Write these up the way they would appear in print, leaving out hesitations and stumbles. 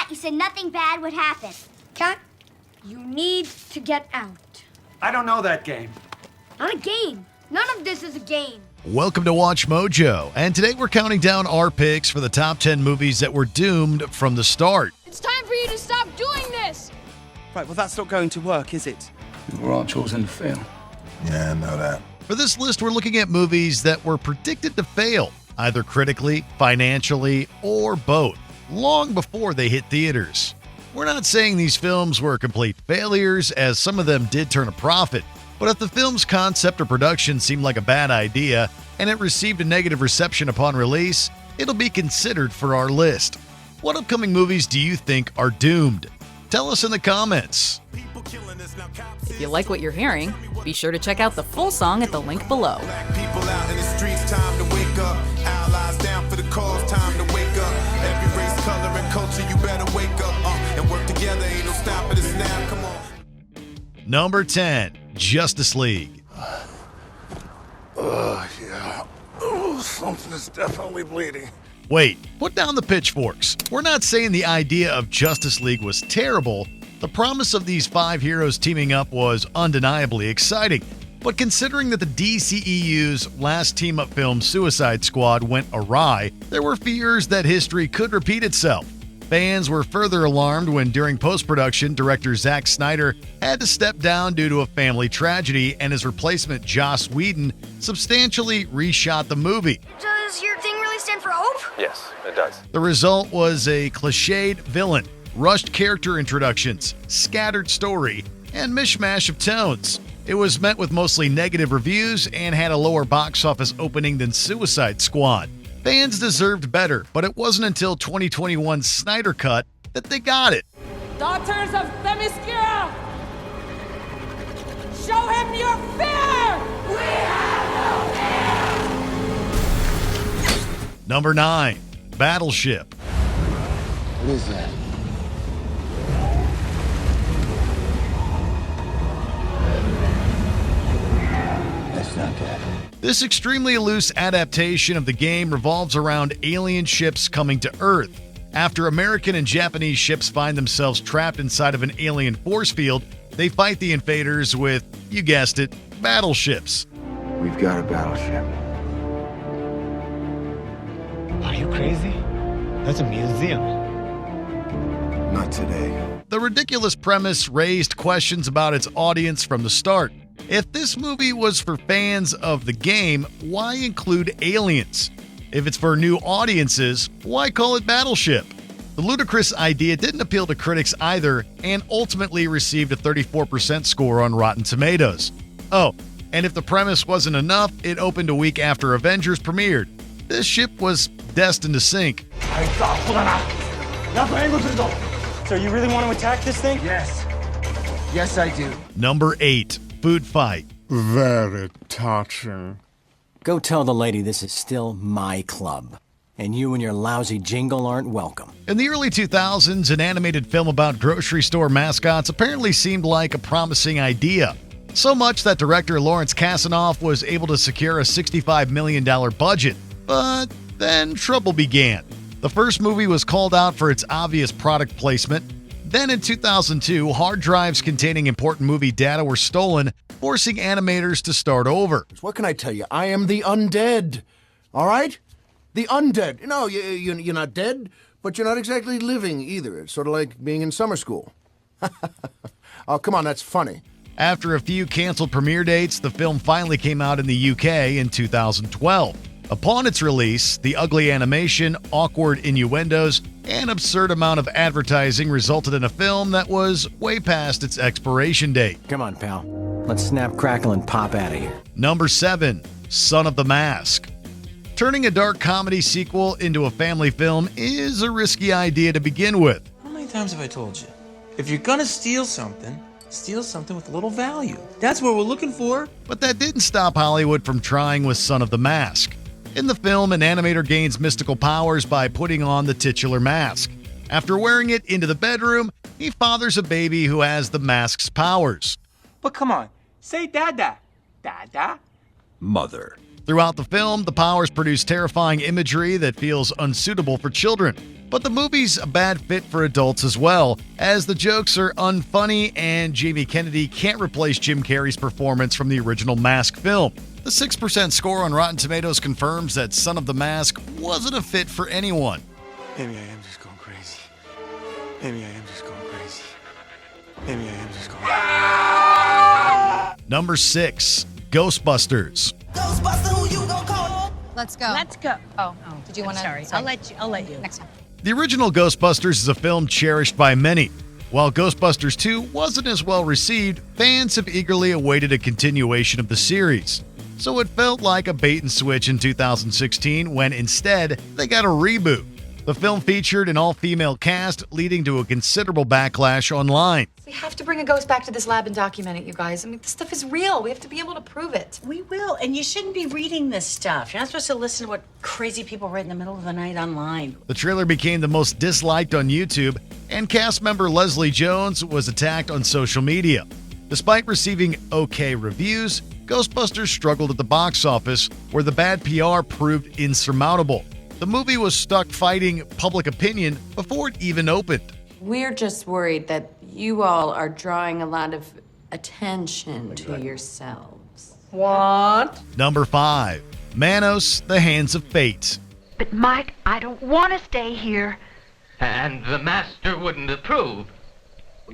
that, you said nothing bad would happen. Cat, you need to get out. I don't know that game. Not a game. None of this is a game. Welcome to Watch Mojo, and today we're counting down our picks for the top 10 movies that were doomed from the start. It's time for you to stop doing this! Right, well, that's not going to work, is it? We're all chosen to fail. Yeah, I know that. For this list, we're looking at movies that were predicted to fail, either critically, financially, or both, long before they hit theaters. We're not saying these films were complete failures, as some of them did turn a profit, but if the film's concept or production seemed like a bad idea and it received a negative reception upon release, it'll be considered for our list. What upcoming movies do you think are doomed? Tell us in the comments. If you like what you're hearing, be sure to check out the full song at the link below. Black people out in the streets, time to wake up. Allies down for the cause, time to wake up. Every race, color, and culture, you better wake up and work together. Ain't no stopping us now. Come on. Number 10, Justice League. Yeah. Oh, something is definitely bleeding. Wait, put down the pitchforks. We're not saying the idea of Justice League was terrible. The promise of these 5 heroes teaming up was undeniably exciting. But considering that the DCEU's last team-up film Suicide Squad went awry, there were fears that history could repeat itself. Fans were further alarmed when during post-production, director Zack Snyder had to step down due to a family tragedy, and his replacement Joss Whedon substantially reshot the movie. Does your thing really stand for hope? Yes, it does. The result was a cliched villain, rushed character introductions, scattered story, and mishmash of tones. It was met with mostly negative reviews and had a lower box office opening than Suicide Squad. Fans deserved better, but it wasn't until 2021's Snyder Cut that they got it. Daughters of Themyscira! Show him your fear! We have no fear! Number 9, Battleship. What is that? That's not that. This extremely loose adaptation of the game revolves around alien ships coming to Earth. After American and Japanese ships find themselves trapped inside of an alien force field, they fight the invaders with, you guessed it, battleships. We've got a battleship. Are you crazy? That's a museum. Not today. The ridiculous premise raised questions about its audience from the start. If this movie was for fans of the game, why include aliens? If it's for new audiences, why call it Battleship? The ludicrous idea didn't appeal to critics either, and ultimately received a 34% score on Rotten Tomatoes. Oh, and if the premise wasn't enough, it opened a week after Avengers premiered. This ship was destined to sink. So you really want to attack this thing? Yes. Yes, I do. Number 8, Foodfight. Very touching. Go tell the lady this is still my club, and you and your lousy jingle aren't welcome. In the early 2000s, an animated film about grocery store mascots apparently seemed like a promising idea. So much that director Lawrence Kasanoff was able to secure a $65 million budget. But then trouble began. The first movie was called out for its obvious product placement. Then in 2002, hard drives containing important movie data were stolen, forcing animators to start over. What can I tell you? I am the undead. All right? The undead. No, you're not dead, but you're not exactly living either. It's sort of like being in summer school. Oh, come on, that's funny. After a few canceled premiere dates, the film finally came out in the UK in 2012. Upon its release, the ugly animation, awkward innuendos, and absurd amount of advertising resulted in a film that was way past its expiration date. Come on, pal. Let's snap, crackle, and pop out of here. Number 7, Son of the Mask. Turning a dark comedy sequel into a family film is a risky idea to begin with. How many times have I told you? If you're gonna steal something with a little value. That's what we're looking for. But that didn't stop Hollywood from trying with Son of the Mask. In the film, an animator gains mystical powers by putting on the titular mask. After wearing it into the bedroom, he fathers a baby who has the mask's powers. But come on, say dada. Dada? Mother. Throughout the film, the powers produce terrifying imagery that feels unsuitable for children. But the movie's a bad fit for adults as well, as the jokes are unfunny and Jamie Kennedy can't replace Jim Carrey's performance from the original Mask film. The 6% score on Rotten Tomatoes confirms that Son of the Mask wasn't a fit for anyone. Maybe I am just going crazy. Maybe I am just going crazy. Maybe I am just going crazy. Number 6, Ghostbusters. Ghostbuster, who you gonna call? Let's go. Let's go. Oh, did you want to? Sorry. I'll let you. Next time. The original Ghostbusters is a film cherished by many. While Ghostbusters 2 wasn't as well received, fans have eagerly awaited a continuation of the series. So it felt like a bait and switch in 2016 when instead they got a reboot. The film featured an all-female cast, leading to a considerable backlash online. We have to bring a ghost back to this lab and document it, you guys. I mean, this stuff is real. We have to be able to prove it. We will, and you shouldn't be reading this stuff. You're not supposed to listen to what crazy people write in the middle of the night online. The trailer became the most disliked on YouTube, and cast member Leslie Jones was attacked on social media. Despite receiving okay reviews, Ghostbusters struggled at the box office, where the bad PR proved insurmountable. The movie was stuck fighting public opinion before it even opened. We're just worried that you all are drawing a lot of attention to yourselves. What? Number 5, Manos, The Hands of Fate. But Mike, I don't want to stay here. And the master wouldn't approve.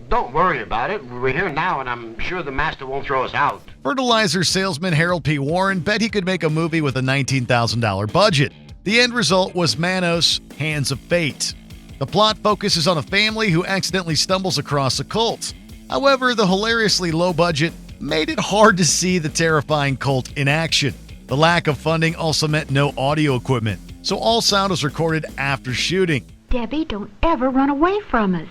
Don't worry about it. We're here now, and I'm sure the master won't throw us out. Fertilizer salesman Harold P. Warren bet he could make a movie with a $19,000 budget. The end result was Manos, Hands of Fate. The plot focuses on a family who accidentally stumbles across a cult. However, the hilariously low budget made it hard to see the terrifying cult in action. The lack of funding also meant no audio equipment, so all sound was recorded after shooting. Debbie, don't ever run away from us.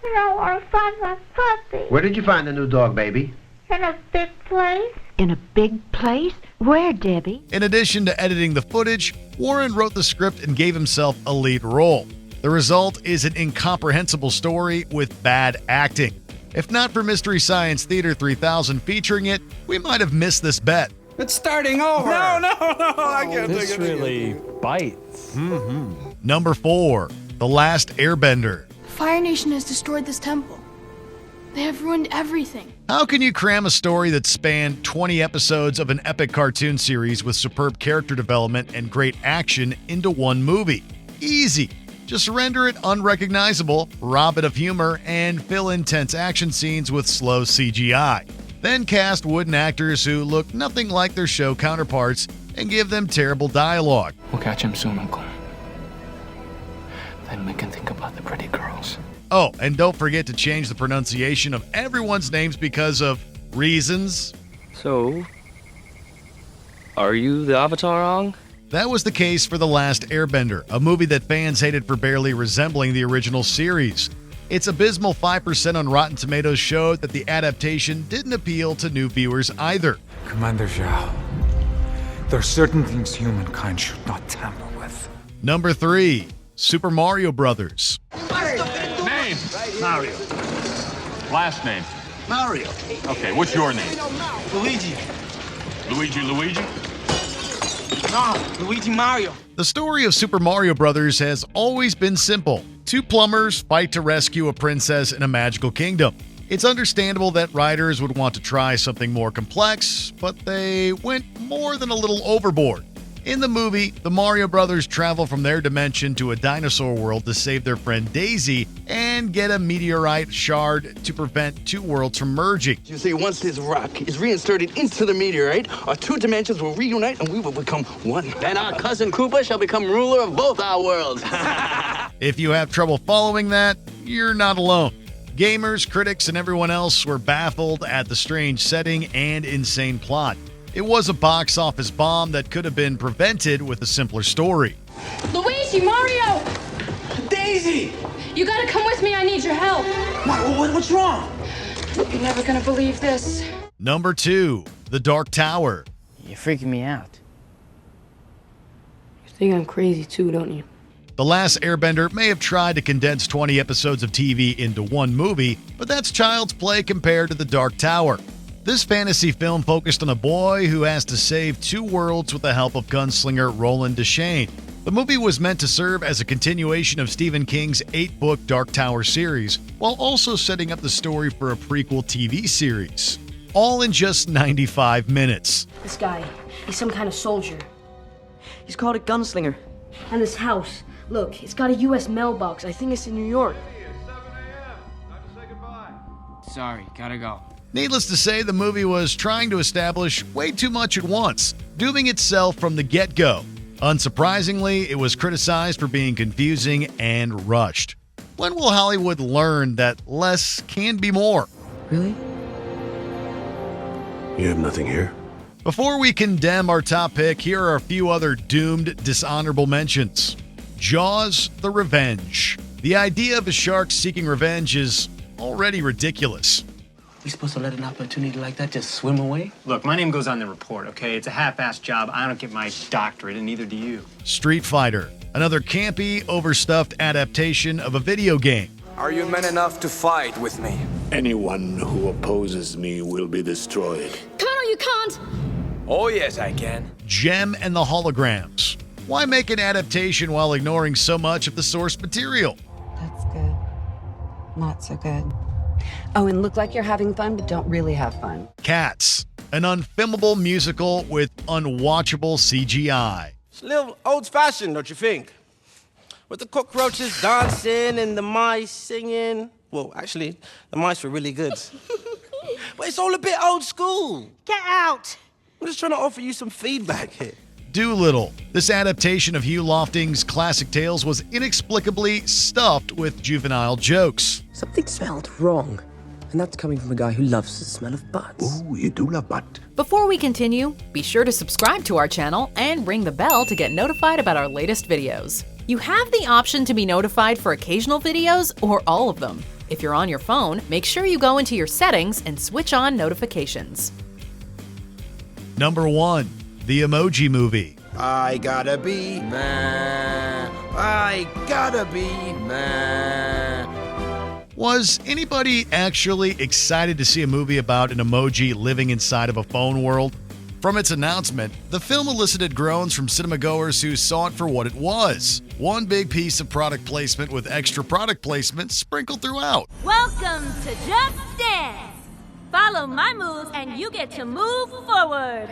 No, I found my puppy. Where did you find the new dog, baby? In a big place. In a big place? Where, Debbie? In addition to editing the footage, Warren wrote the script and gave himself a lead role. The result is an incomprehensible story with bad acting. If not for Mystery Science Theater 3000 featuring it, we might have missed this bet. It's starting over. No, I can't take it. This really bites. Number 4, The Last Airbender. Fire Nation has destroyed this temple. They have ruined everything. How can you cram a story that spanned 20 episodes of an epic cartoon series with superb character development and great action into one movie? Easy. Just render it unrecognizable, rob it of humor, and fill intense action scenes with slow CGI. Then cast wooden actors who look nothing like their show counterparts and give them terrible dialogue. We'll catch him soon, Uncle. Then we can think about the pretty girls. Oh, and don't forget to change the pronunciation of everyone's names because of reasons. So, are you the Avatar Ong? That was the case for The Last Airbender, a movie that fans hated for barely resembling the original series. Its abysmal 5% on Rotten Tomatoes showed that the adaptation didn't appeal to new viewers either. Commander Zhao, there are certain things humankind should not tamper with. Number 3, Super Mario Brothers. Name? Mario. Last name? Mario. Okay, what's your name? Luigi. Luigi? No, Luigi Mario. The story of Super Mario Brothers has always been simple. Two plumbers fight to rescue a princess in a magical kingdom. It's understandable that writers would want to try something more complex, but they went more than a little overboard. In the movie, the Mario Brothers travel from their dimension to a dinosaur world to save their friend Daisy and get a meteorite shard to prevent two worlds from merging. You see, once this rock is reinserted into the meteorite, our two dimensions will reunite and we will become one. And our cousin Koopa shall become ruler of both our worlds. If you have trouble following that, you're not alone. Gamers, critics, and everyone else were baffled at the strange setting and insane plot. It was a box office bomb that could have been prevented with a simpler story. Luigi, Mario! Daisy! You gotta come with me, I need your help. What's wrong? You're never gonna believe this. Number 2, The Dark Tower. You're freaking me out. You think I'm crazy too, don't you? The Last Airbender may have tried to condense 20 episodes of TV into one movie, but that's child's play compared to The Dark Tower. This fantasy film focused on a boy who has to save two worlds with the help of gunslinger Roland Deschain. The movie was meant to serve as a continuation of Stephen King's 8-book Dark Tower series, while also setting up the story for a prequel TV series. All in just 95 minutes. This guy, he's some kind of soldier. He's called a gunslinger. And this house, look, it's got a U.S. mailbox. I think it's in New York. Sorry, gotta go. Needless to say, the movie was trying to establish way too much at once, dooming itself from the get-go. Unsurprisingly, it was criticized for being confusing and rushed. When will Hollywood learn that less can be more? Really? You have nothing here? Before we condemn our top pick, here are a few other doomed dishonorable mentions. Jaws: The Revenge. The idea of a shark seeking revenge is already ridiculous. We supposed to let an opportunity like that just swim away? Look, my name goes on the report, okay? It's a half-assed job. I don't get my doctorate, and neither do you. Street Fighter. Another campy, overstuffed adaptation of a video game. Are you men enough to fight with me? Anyone who opposes me will be destroyed. Connor, you can't! Oh, yes, I can. Gem and the Holograms. Why make an adaptation while ignoring so much of the source material? That's good. Not so good. Oh, and look like you're having fun, but don't really have fun. Cats. An unfilmable musical with unwatchable CGI. It's a little old-fashioned, don't you think? With the cockroaches dancing and the mice singing. Well, actually, the mice were really good. But it's all a bit old school. Get out! I'm just trying to offer you some feedback here. Doolittle. This adaptation of Hugh Lofting's classic tales was inexplicably stuffed with juvenile jokes. Something smelled wrong. And that's coming from a guy who loves the smell of butts. Ooh, you do love butt. Before we continue, be sure to subscribe to our channel and ring the bell to get notified about our latest videos. You have the option to be notified for occasional videos or all of them. If you're on your phone, make sure you go into your settings and switch on notifications. Number 1. The Emoji Movie. I gotta be man. I gotta be man. Was anybody actually excited to see a movie about an emoji living inside of a phone world? From its announcement, the film elicited groans from cinemagoers who saw it for what it was. One big piece of product placement with extra product placement sprinkled throughout. Welcome to Just Dance. Follow my moves and you get to move forward.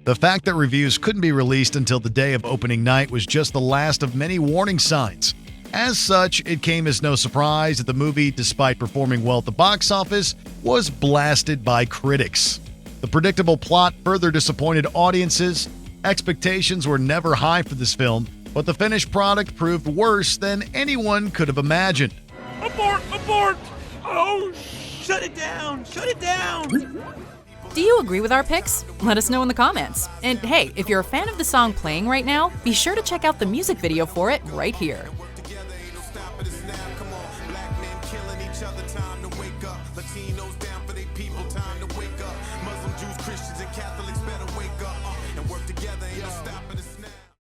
The fact that reviews couldn't be released until the day of opening night was just the last of many warning signs. As such, it came as no surprise that the movie, despite performing well at the box office, was blasted by critics. The predictable plot further disappointed audiences. Expectations were never high for this film, but the finished product proved worse than anyone could have imagined. Abort! Abort! Oh, shut it down! Shut it down! Do you agree with our picks? Let us know in the comments. And hey, if you're a fan of the song playing right now, be sure to check out the music video for it right here. Black men killing each other, time to wake up. Latinos